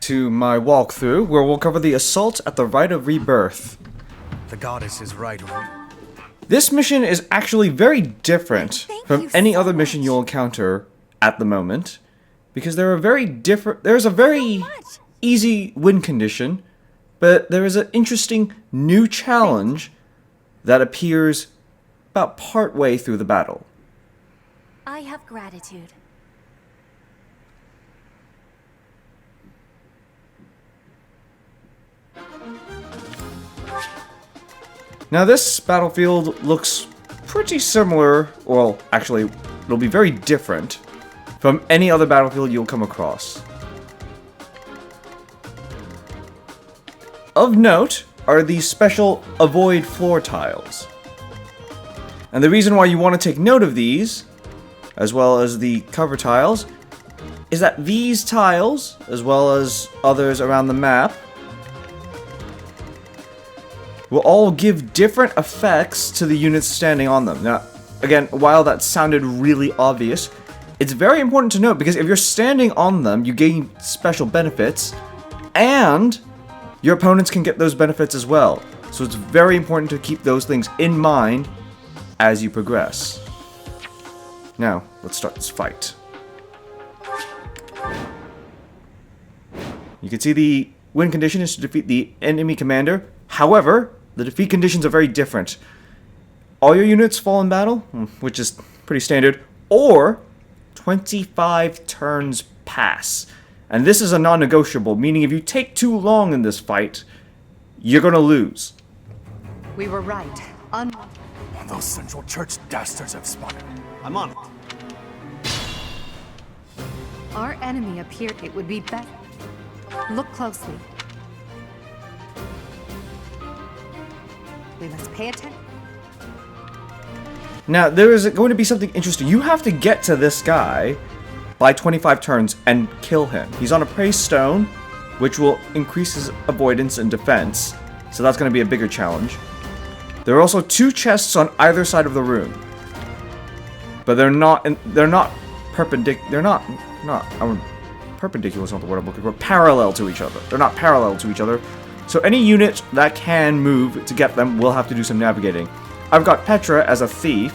to my walkthrough, where we'll cover the assault at the Rite of Rebirth. The goddess is right. This mission is actually very different from any other mission you'll encounter at the moment, because there's a very easy win condition, but there is an interesting new challenge that appears about part way through the battle. I have gratitude. Now this battlefield looks pretty similar, well, actually, it'll be very different from any other battlefield you'll come across. Of note are these special avoid floor tiles. And the reason why you want to take note of these, as well as the cover tiles, is that these tiles, as well as others around the map, will all give different effects to the units standing on them. Now, again, while that sounded really obvious, it's very important to note, because if you're standing on them, you gain special benefits, and your opponents can get those benefits as well. So it's very important to keep those things in mind as you progress. Now, let's start this fight. You can see the win condition is to defeat the enemy commander. However, the defeat conditions are very different. All your units fall in battle, which is pretty standard, or 25 turns pass. And this is a non-negotiable, meaning if you take too long in this fight, you're gonna lose. We were right. Those Central Church dastards have spotted. I'm on it. Our enemy appeared. It would be better. Look closely. We must pay attention. Now, there is going to be something interesting. You have to get to this guy by 25 turns and kill him. He's on a praise stone, which will increase his avoidance and defense. So that's going to be a bigger challenge. There are also 2 chests on either side of the room. But they're not perpendicular. Perpendicular is not the word I'm looking for. Parallel to each other. They're not parallel to each other. So any unit that can move to get them will have to do some navigating. I've got Petra as a thief,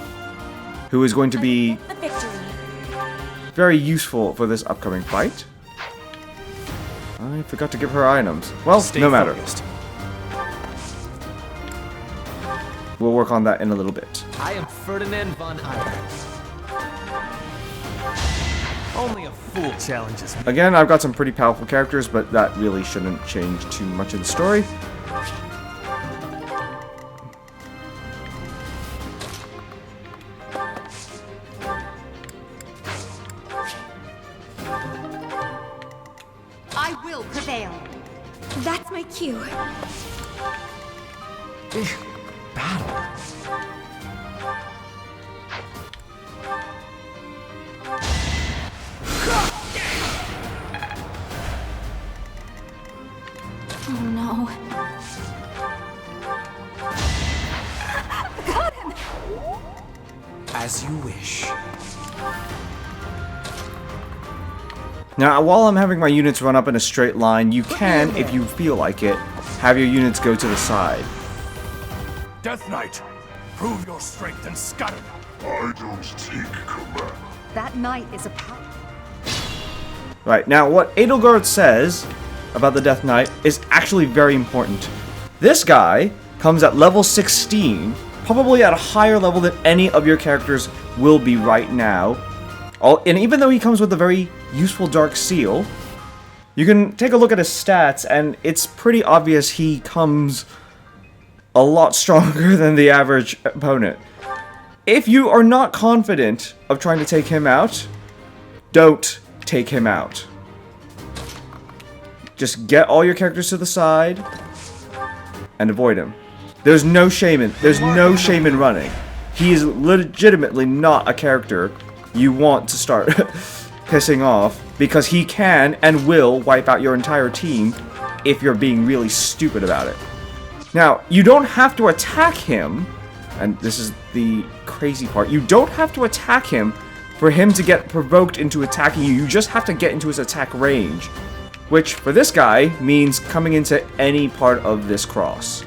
who is going to be very useful for this upcoming fight. I forgot to give her items. Well, no matter. We'll work on that in a little bit. I am Ferdinand von Eyre. Only a fool challenges me. Again, I've got some pretty powerful characters, but that really shouldn't change too much of the story. I will prevail. That's my cue. Battle. Oh no. Got him! As you wish. Now, while I'm having my units run up in a straight line, you can, if you feel like it, have your units go to the side. Death Knight, prove your strength and scatter them. I don't take command. That knight is a power. Right, now what Edelgard says about the Death Knight is actually very important. This guy comes at level 16, probably at a higher level than any of your characters will be right now. And even though he comes with a very useful Dark Seal, you can take a look at his stats, and it's pretty obvious he comes a lot stronger than the average opponent. If you are not confident of trying to take him out, don't take him out. Just get all your characters to the side and avoid him. There's no shame in running. He is legitimately not a character you want to start pissing off, because he can and will wipe out your entire team if you're being really stupid about it. Now, you don't have to attack him, and this is the crazy part, you don't have to attack him for him to get provoked into attacking you. You just have to get into his attack range. which for this guy means coming into any part of this cross.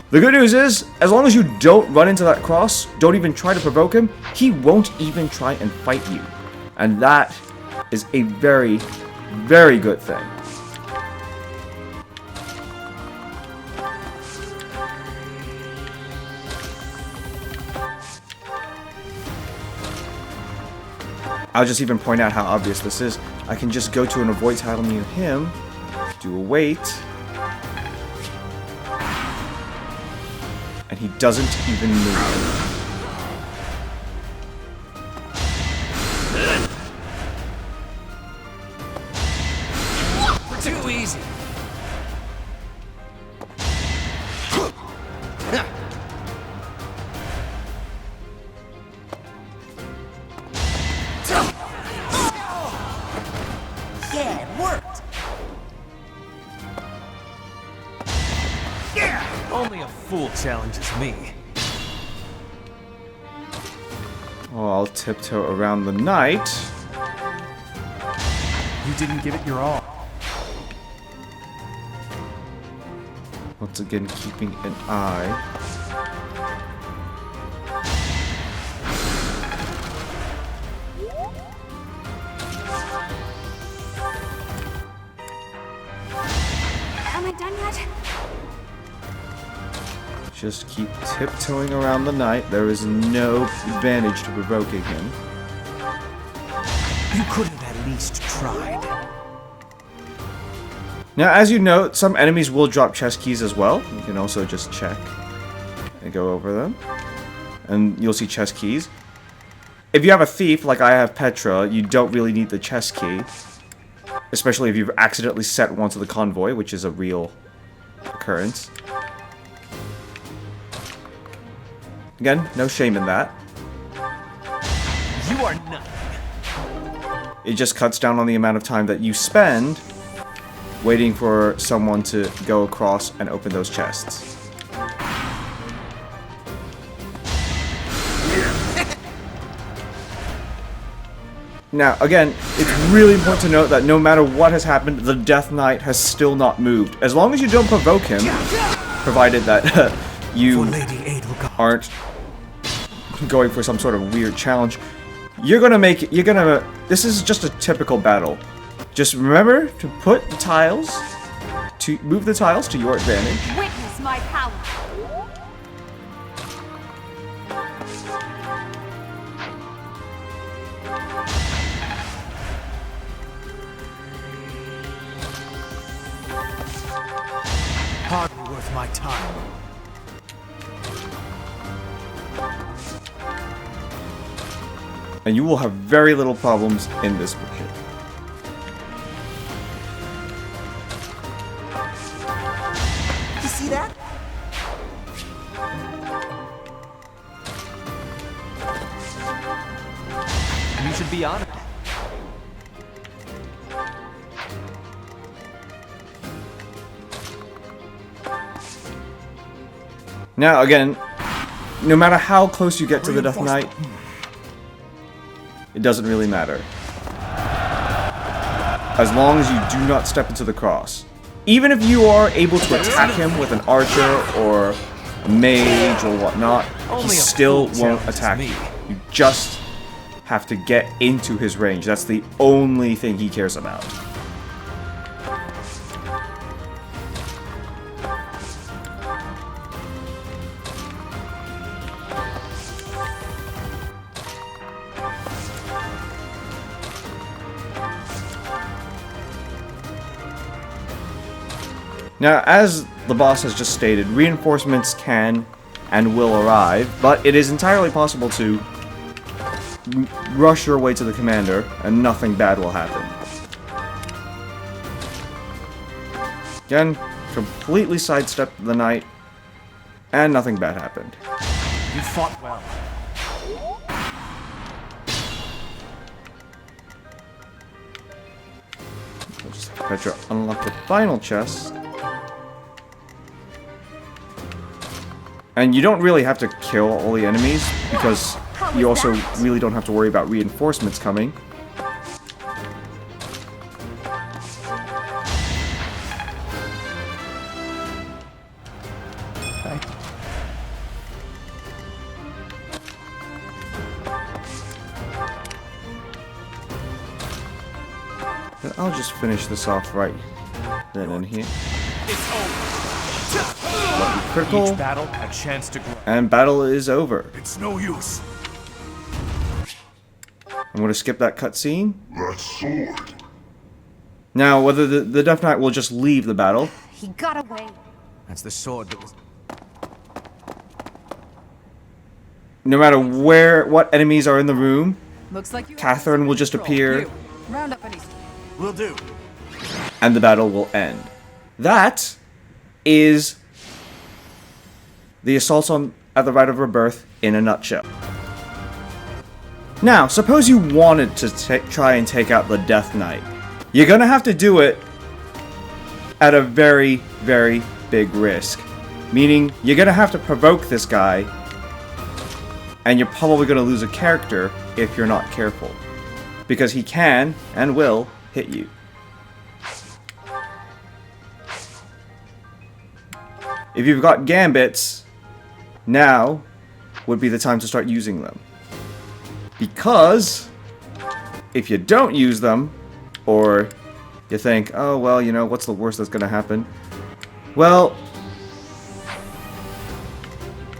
The good news is, as long as you don't run into that cross, don't even try to provoke him, he won't even try and fight you. And that is a very, very good thing. I'll just even point out how obvious this is. I can just go to an avoid tile near him, do a wait, and he doesn't even move. Too easy. Yeah, it worked. Only a fool challenges me. Oh, I'll tiptoe around the knight. You didn't give it your all. Once again, keeping an eye. Am I done yet? Just keep tiptoeing around the knight. There is no advantage to provoking him. You could have at least tried. Now, as you note, some enemies will drop chest keys as well. You can also just check and go over them. And you'll see chest keys. If you have a thief, like I have Petra, you don't really need the chest key. Especially if you've accidentally set one to the convoy, which is a real occurrence. Again, no shame in that. You are nothing. It just cuts down on the amount of time that you spend waiting for someone to go across and open those chests. Now, again, it's really important to note that no matter what has happened, the Death Knight has still not moved. As long as you don't provoke him, provided that you aren't going for some sort of weird challenge, you're gonna make it, this is just a typical battle. Just remember to put the tiles, to move the tiles to your advantage. Witness my power. Hardly worth my time. And you will have very little problems in this mission. You see that? You should be honored. Now, again, no matter how close you get to the Death Knight, it doesn't really matter. As long as you do not step into the cross. Even if you are able to attack him with an archer or a mage or whatnot, he still won't attack you. You just have to get into his range. That's the only thing he cares about. Now, as the boss has just stated, reinforcements can and will arrive, but it is entirely possible to rush your way to the commander, and nothing bad will happen. Again, completely sidestepped the knight, and nothing bad happened. You fought well. We'll just have Petra unlock the final chest. And you don't really have to kill all the enemies, because you also really don't have to worry about reinforcements coming. Thank you. I'll just finish this off right then in here. It's over. Lucky critical, Each battle, a chance to grow. and battle is over. It's no use. I'm going to skip that cutscene. That sword. Now, whether the Death Knight will just leave the battle, He got away. That's the sword that was. no matter what enemies are in the room, Looks like you. Catherine will just appear, You. Round up any. Will do. and the battle will end. That is the assault at the Rite of Rebirth in a nutshell. Now, suppose you wanted to try and take out the Death Knight. You're gonna have to do it at a very, very big risk. Meaning, you're gonna have to provoke this guy, and you're probably gonna lose a character if you're not careful. Because he can, and will, hit you. If you've got gambits, now would be the time to start using them. Because if you don't use them, or you think, oh well, you know, what's the worst that's gonna happen? Well,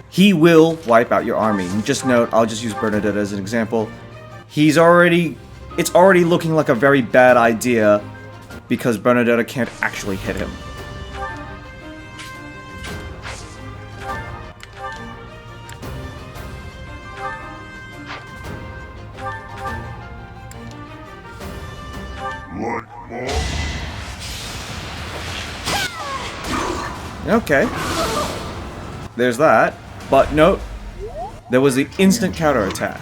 he will wipe out your army. And just note, I'll just use Bernadette as an example. It's already looking like a very bad idea because Bernadette can't actually hit him. Like mom. Okay. There's that. But note, there was the instant counterattack.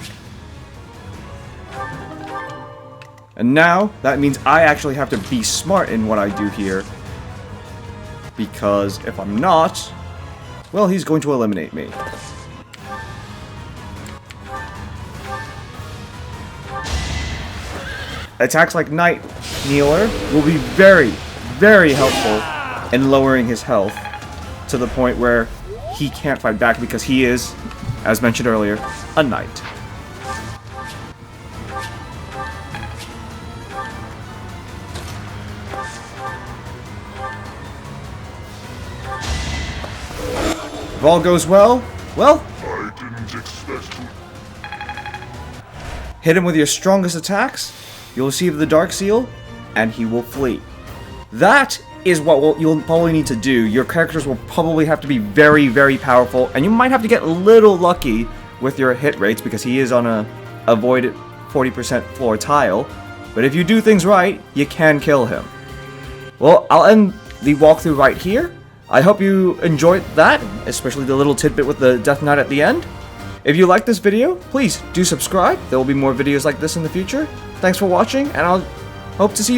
And now, that means I actually have to be smart in what I do here. Because if I'm not, well, he's going to eliminate me. Attacks like Night Kneeler will be very, very helpful in lowering his health to the point where he can't fight back because he is, as mentioned earlier, a knight. If all goes well, I didn't expect to. hit him with your strongest attacks, you'll receive the Dark Seal, and he will flee. That is what you'll probably need to do. Your characters will probably have to be very, very powerful, and you might have to get a little lucky with your hit rates because he is on a avoid 40% floor tile. But if you do things right, you can kill him. Well, I'll end the walkthrough right here. I hope you enjoyed that, especially the little tidbit with the Death Knight at the end. If you like this video, please do subscribe. There will be more videos like this in the future. Thanks for watching, and I'll hope to see you next time.